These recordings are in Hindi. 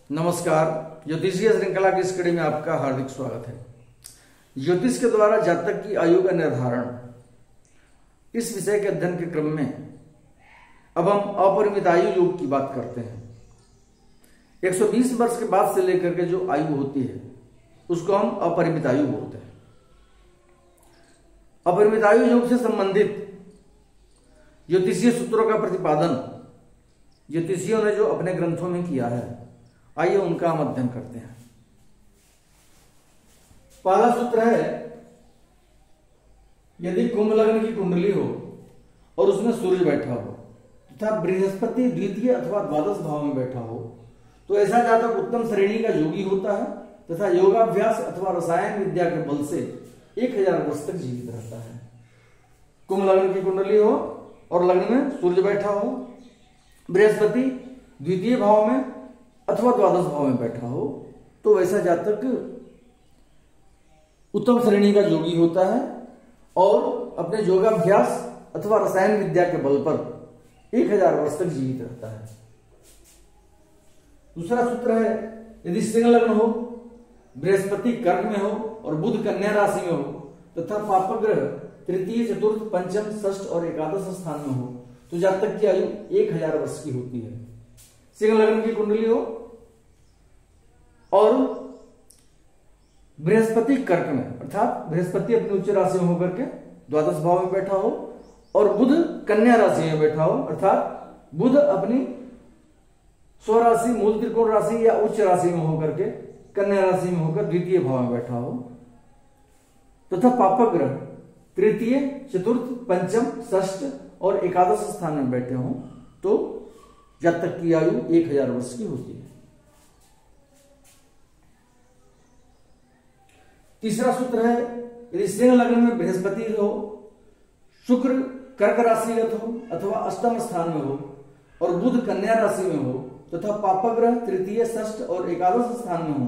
नमस्कार। ज्योतिषीय श्रृंखला की इस कड़ी में आपका हार्दिक स्वागत है। ज्योतिष के द्वारा जातक की आयु का निर्धारण, इस विषय के अध्ययन के क्रम में अब हम अपरिमित आयु योग की बात करते हैं। 120 वर्ष के बाद से लेकर के जो आयु होती है उसको हम अपरिमित आयु बोलते हैं। अपरिमित आयु योग से संबंधित ज्योतिषीय सूत्रों का प्रतिपादन ज्योतिषियों ने जो अपने ग्रंथों में किया है, आइए उनका हम अध्ययन करते हैं। पहला सूत्र है, यदि कुंभ लग्न की कुंडली हो और उसमें सूर्य बैठा हो तथा बृहस्पति द्वितीय अथवा द्वादश भाव में बैठा हो तो ऐसा जातक उत्तम श्रेणी का योगी होता है तथा योगाभ्यास अथवा रसायन विद्या के बल से 1000 वर्ष तक जीवित रहता है। कुंभ लग्न की कुंडली हो और लग्न में सूर्य बैठा हो, बृहस्पति द्वितीय भाव में अथवा द्वादश भाव में बैठा हो तो वैसा जातक उत्तम श्रेणी का योगी होता है और अपने योगाभ्यास अथवा रसायन विद्या के बल पर 1000 वर्ष तक जीवित रहता है। दूसरा सूत्र है, यदि सिंह लग्न हो, बृहस्पति कर्क में हो और बुध कन्या राशि में हो तथा पापग्रह तृतीय चतुर्थ पंचम षष्ठ और एकादश स्थान में हो तो जातक की आयु 1000 वर्ष की होती है। सिंह लग्न की कुंडली हो और बृहस्पति कर्क में, अर्थात बृहस्पति अपनी उच्च राशि में होकर के द्वादश भाव में बैठा हो और बुध कन्या राशि में बैठा हो, अर्थात बुध अपनी स्वराशि मूल त्रिकोण राशि या उच्च राशि में होकर के कन्या राशि में होकर द्वितीय भाव में बैठा हो तथा पापग्रह तृतीय चतुर्थ पंचम षष्ठ और एकादश स्थान में बैठे हो तो जातक की आयु 1000 वर्ष की होती है। तीसरा सूत्र है, यदि सिंह लग्न में बृहस्पति हो, शुक्र कर्क राशिगत हो अथवा अष्टम स्थान में हो और बुध कन्या राशि में हो तथा पापग्रह तृतीय षष्ठ और एकादश स्थान में हो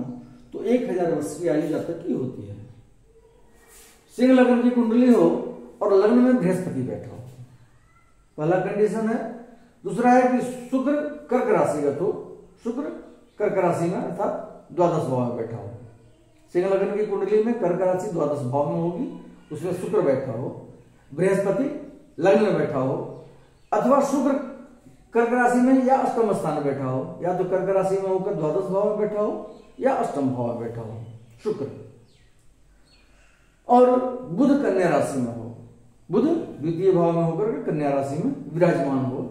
तो 1000 वर्ष की आयु जातक की होती है। सिंह लग्न की कुंडली हो और लग्न में बृहस्पति बैठा हो, पहला कंडीशन है। दूसरा है कि शुक्र कर्क राशिगत हो, शुक्र कर्क राशि में अर्थात द्वादश भाव में बैठा हो। सिंह लग्न की कुंडली में कर्क राशि द्वादश भाव में होगी, उसमें शुक्र बैठा हो, बृहस्पति लग्न में बैठा हो अथवा शुक्र कर्क राशि में या अष्टम स्थान में बैठा हो, या तो कर्क राशि में होकर द्वादश भाव में बैठा हो या अष्टम भाव में बैठा हो शुक्र, और बुध कन्या राशि में हो, बुध द्वितीय भाव में होकर कन्या राशि में विराजमान हो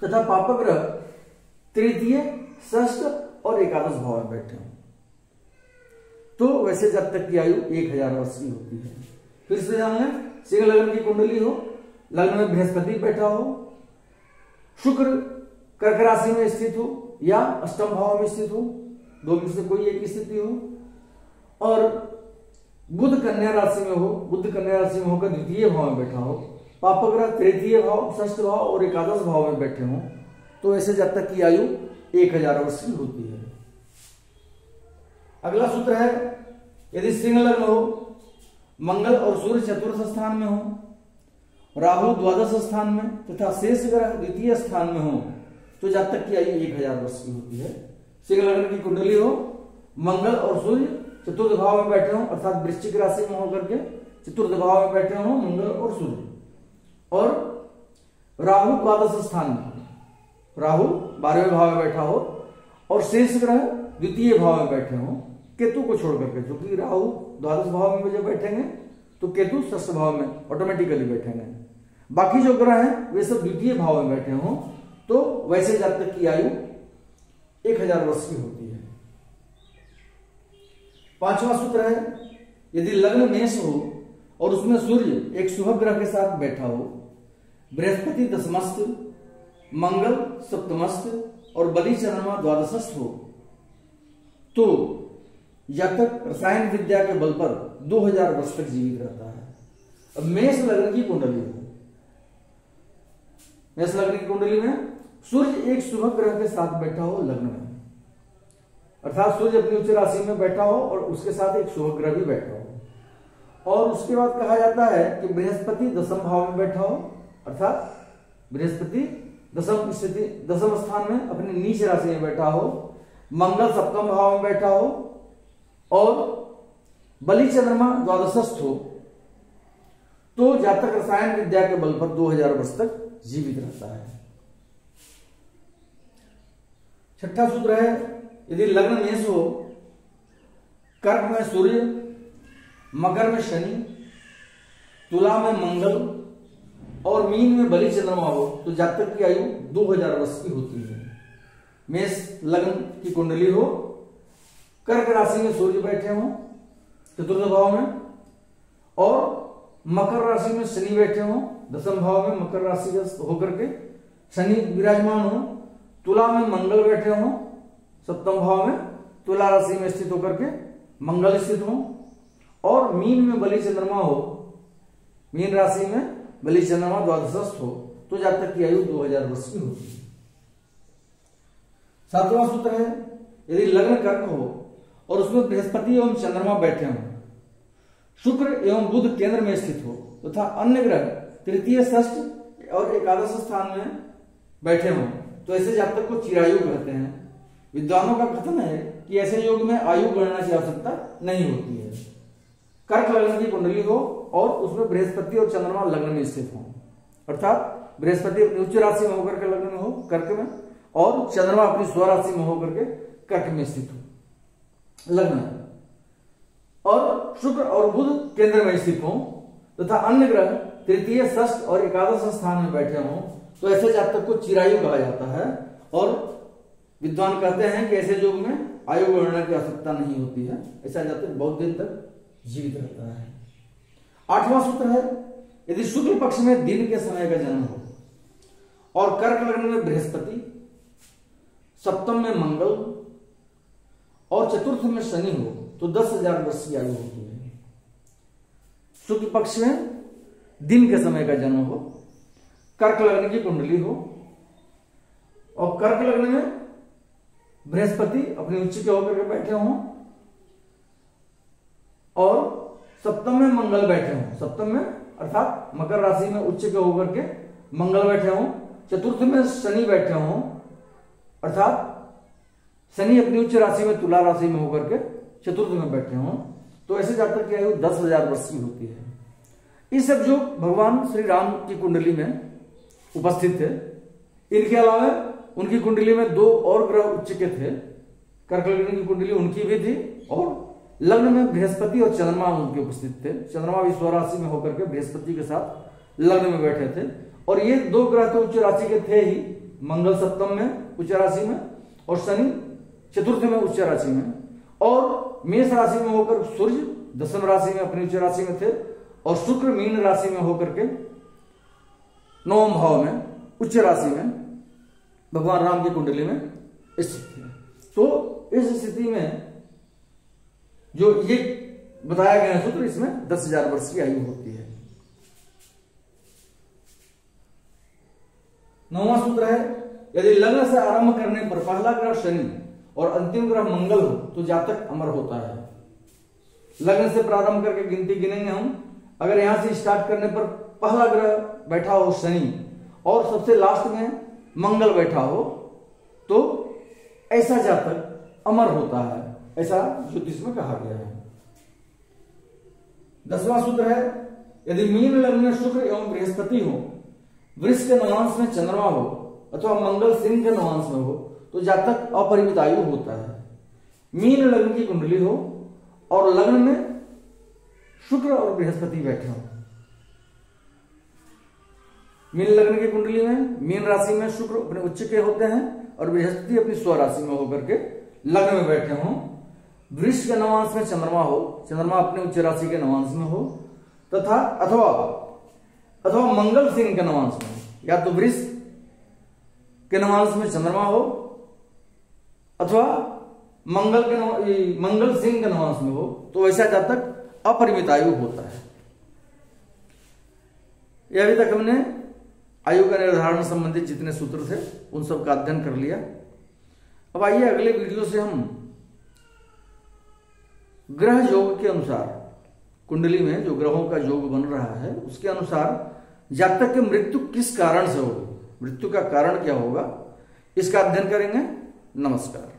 तथा पापग्रह तृतीय षष्ठ और एकादश भाव में बैठे हो तो वैसे जातक की आयु 1000 वर्ष की होती है। फिर से जान लें, सिंह लग्न की कुंडली हो, लग्न में बृहस्पति बैठा हो, शुक्र कर्क राशि में स्थित हो या अष्टम भाव में स्थित हो, दो में से कोई एक स्थिति हो, और बुध कन्या राशि में हो, बुध कन्या राशि में होकर द्वितीय भाव में बैठा हो, पापग्रह तृतीय भाव षष्ठ भाव और एकादश भाव में बैठे हो तो ऐसे जातक की आयु 1000 वर्ष की होती है। अगला सूत्र है, यदि सिंह लग्न हो, मंगल और सूर्य चतुर्थ स्थान में हो, राहु द्वादश स्थान में तथा शेष ग्रह द्वितीय स्थान में हो तो जातक की आयु 1000 वर्ष की होती है। सिंह लग्न की कुंडली हो, मंगल और सूर्य चतुर्थ भाव में बैठे हो, अर्थात वृश्चिक राशि में होकर के चतुर्थ भाव में बैठे हो मंगल और सूर्य, और राहु द्वादश स्थान में, राहु 12वें भाव में बैठा हो और शेष ग्रह द्वितीय भाव में बैठे हो केतु को छोड़ करके, क्योंकि राहु द्वादश भाव में जब बैठेंगे तो केतु षष्ठ भाव में ऑटोमेटिकली बैठेंगे, बाकी जो ग्रह हैं वे सब द्वितीय भाव में बैठे हो तो वैसे जातक की आयु 1000 वर्ष की होती है। पांचवा सूत्र है, यदि लग्न मेष हो और उसमें सूर्य एक शुभ ग्रह के साथ बैठा हो, बृहस्पति दशमस्थ, मंगल सप्तमस्थ और बलि चंद्रमा द्वादशस्थ हो तो जातक रसायन विद्या के बल पर 2000 वर्ष तक जीवित रहता है। अब मेष लग्न की कुंडली है, मेष लग्न की कुंडली में सूर्य एक शुभ ग्रह के साथ बैठा हो लग्न में, अर्थात सूर्य अपनी उच्च राशि में बैठा हो और उसके साथ एक शुभ ग्रह भी बैठा हो, और उसके बाद कहा जाता है कि बृहस्पति दशम भाव में बैठा हो, अर्थात बृहस्पति दशम स्थान में अपनी नीच राशि में बैठा हो मंगल सप्तम भाव में बैठा हो और बलि चंद्रमा द्वादशस्थ हो तो जातक रसायन विद्या के बल पर 2000 वर्ष तक जीवित रहता है। छठा सूत्र है, यदि लग्न मेष हो, कर्क में सूर्य, मकर में शनि, तुला में मंगल और मीन में बलि चंद्रमा हो तो जातक की आयु 2000 वर्ष की होती है। मेष लग्न की कुंडली हो, कर्क राशि में सूर्य बैठे हो चतुर्थ भाव में और मकर राशि में शनि बैठे हो दसम भाव में, मकर राशि होकर के शनि विराजमान हो, तुला में मंगल बैठे हो सप्तम भाव में, तुला राशि में स्थित होकर के मंगल स्थित हो और मीन में बलि चंद्रमा हो, मीन राशि में बलि चंद्रमा द्वादशस्थ हो तो जातक की आयु 2000 वर्ष की होती है। सातवां सूत्र है, यदि लग्न कर्क हो और उसमें बृहस्पति एवं चंद्रमा बैठे हो, शुक्र एवं बुध केंद्र में स्थित हो तथा अन्य ग्रह तृतीय, षष्ठ और एकादश स्थान में बैठे हो तो ऐसे जातक को चिरायु कहते हैं। विद्वानों का कथन है कि ऐसे योग में आयु गणना की आवश्यकता नहीं होती है। कर्क लग्न की कुंडली हो और उसमें बृहस्पति और चंद्रमा लग्न में स्थित हो, अर्थात बृहस्पति अपनी उच्च राशि में होकर के लग्न में हो कर्क में और चंद्रमा अपनी स्वराशि में होकर के कर्क में स्थित हो लग्न में, और शुक्र और बुध केंद्र में स्थित हो तथा अन्य ग्रह तृतीय, षष्ठ और एकादश स्थान में बैठे हों तो ऐसे जातक को चिरायु कहा जाता है। और विद्वान कहते हैं कि ऐसे योग में आयु गणना की आवश्यकता नहीं होती है, ऐसा जातक बहुत दिन तक जीवित रहता है। आठवां सूत्र है, यदि शुक्ल पक्ष में दिन के समय का जन्म हो और कर्क लग्न में बृहस्पति, सप्तम में मंगल और चतुर्थ में शनि हो तो 10,000 वर्ष की आयु होती है। शुक्ल पक्ष में दिन के समय का जन्म हो, कर्क लग्न की कुंडली हो और कर्क लग्न में बृहस्पति अपनी उच्च के होकर के बैठे हों और सप्तम में मंगल बैठे हों, सप्तम में अर्थात मकर राशि में उच्च के होकर के मंगल बैठे हों, चतुर्थ में शनि बैठे हों अर्थात शनि अपनी उच्च राशि में तुला राशि में होकर के चतुर्थ में बैठे हों तो ऐसे जातक की आयु 10,000 वर्ष की होती है। ये सब जो भगवान श्री राम की कुंडली में उपस्थित थे, इनके अलावा उनकी कुंडली में 2 और ग्रह उच्च के थे। कर्क लग्न की कुंडली उनकी भी थी और लग्न में बृहस्पति और चंद्रमा उनके उपस्थित थे। चंद्रमा भी स्वराशि में होकर के बृहस्पति के साथ लग्न में बैठे थे और ये 2 ग्रह तो उच्च राशि के थे ही, मंगल सप्तम में उच्च राशि में और शनि चतुर्थ में उच्च राशि में, और मेष राशि में होकर सूर्य दसम राशि में अपनी उच्च राशि में थे और शुक्र मीन राशि में होकर के 9वें भाव में उच्च राशि में भगवान राम की कुंडली में स्थित थे। तो इस स्थिति में जो ये बताया गया सूत्र, इसमें 10,000 वर्ष की आयु होती है। 9वां सूत्र है, यदि लग्न से आरंभ करने पर पहला ग्रह शनि और अंतिम ग्रह मंगल हो तो जातक अमर होता है। लग्न से प्रारंभ करके गिनती गिनेंगे हम। अगर यहां से स्टार्ट करने पर पहला ग्रह बैठा हो शनि और सबसे लास्ट में मंगल बैठा हो तो ऐसा जातक अमर होता है, ऐसा ज्योतिष में कहा गया है। 10वां सूत्र है, यदि मीन लग्न में शुक्र एवं बृहस्पति हो, वृष के नवांश में चंद्रमा हो अथवा मंगल सिंह के नवांश में हो तो जातक अपरिमित आयु होता है। मीन लग्न की कुंडली हो और लग्न में शुक्र और बृहस्पति बैठे हो। मीन लग्न की कुंडली में मीन राशि में शुक्र अपने उच्च के होते हैं और बृहस्पति अपनी स्वराशि में होकर के लग्न में बैठे हों। वृष के नवांश में चंद्रमा हो, चंद्रमा अपने उच्च राशि के नवांश में हो तथा अथवा मंगल सिंह के नवांश में, या तो वृष के नवांश में चंद्रमा हो अथवा मंगल सिंह के नवांश में हो तो ऐसा जातक अपरिमित आयु होता है। यह अभी तक हमने आयु का निर्धारण संबंधित जितने सूत्र थे उन सब का अध्ययन कर लिया। अब आइए अगले वीडियो से हम ग्रह योग के अनुसार, कुंडली में जो ग्रहों का योग बन रहा है उसके अनुसार जातक की मृत्यु किस कारण से होगी, मृत्यु का कारण क्या होगा, इसका अध्ययन करेंगे। नमस्कार।